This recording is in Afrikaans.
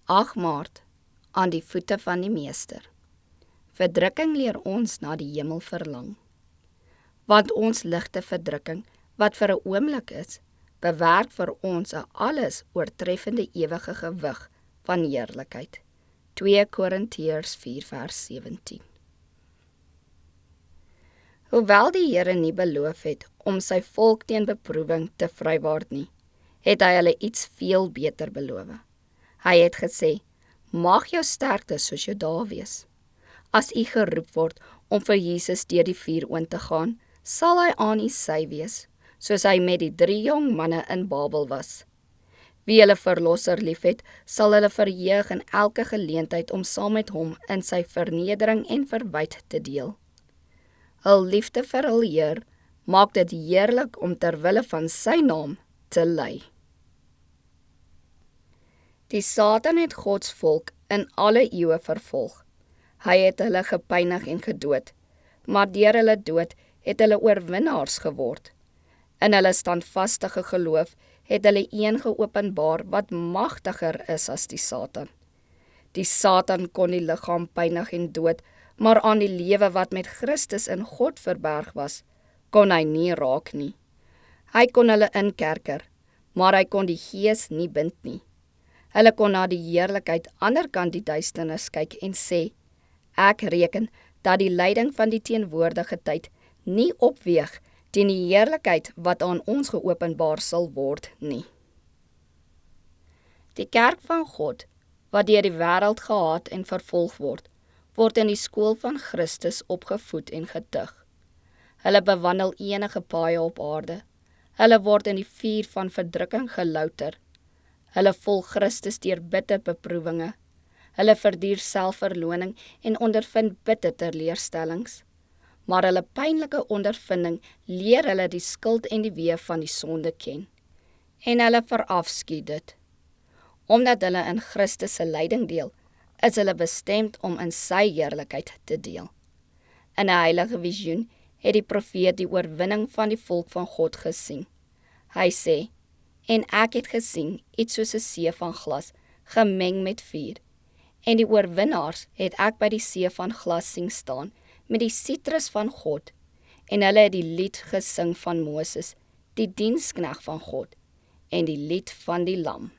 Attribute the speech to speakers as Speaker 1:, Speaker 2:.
Speaker 1: 8 Maart, aan die voete van die Meester. Verdrukking leer ons na die hemel verlang. Want ons ligte verdrukking, wat vir 'n oomblik is, bewerk vir ons 'n alles oortreffende ewige gewig van heerlikheid. 2 Korintiërs 4 vers 17. Hoewel die Here nie beloof het om sy volk teen beproewing te vrywaar nie, het hy hulle iets veel beter beloof. Hy het gesê, mag jou sterkte soos jou dae wees. As u geroep word om vir Jesus deur die vuur oond te gaan, sal hy aan u sy wees, soos hy met die 3 jong manne in Babel was. Wie hulle verlosser liefhet, sal hulle verheug in elke geleentheid om saam met hom in sy vernedering en verwyte te deel. Hul liefde vir hul Heer maak dit heerlik om ter wille van sy naam te ly. Die Satan het Gods volk in alle eeue vervolg. Hy het hulle gepynig en gedood, maar deur hulle dood het hulle oorwinnaars geword. In hulle standvastige geloof het hulle een geopenbaar wat magtiger is as die Satan. Die Satan kon die liggaam pynig en dood, maar aan die lewe wat met Christus in God verberg was, kon hy nie raak nie. Hy kon hulle inkerker, maar hy kon die gees nie bind nie. Hulle kon na die heerlikheid anderkant die duisternis kyk en sê, ek reken dat die lyding van die teenwoordige tyd nie opweeg teen die heerlikheid wat aan ons geopenbaar sal word nie. Die kerk van God, wat deur die wêreld gehaat en vervolg word in die skool van Christus opgevoed en getuig. Hulle bewandel enige paaie op aarde. Hulle word in die vuur van verdrukking gelouter. Hulle volg Christus deur bitter beproewinge. Hulle verduur selfverloning en ondervind bitter teleurstellings. Maar hulle pynlike ondervinding leer hulle die skuld en die weë van die sonde ken. En hulle verafskuw dit. Omdat hulle in Christus se lyding deel, is hulle bestemd om in sy heerlikheid te deel. In 'n heilige visioen het die profeet die oorwinning van die volk van God gesien. Hy sê, en ek het gesien iets soos 'n see van glas, gemeng met vuur. En die oorwinnaars het ek by die see van glas sien staan, met die sitrus van God, en hulle het die lied gesing van Moses, die dienskneg van God, en die lied van die Lam.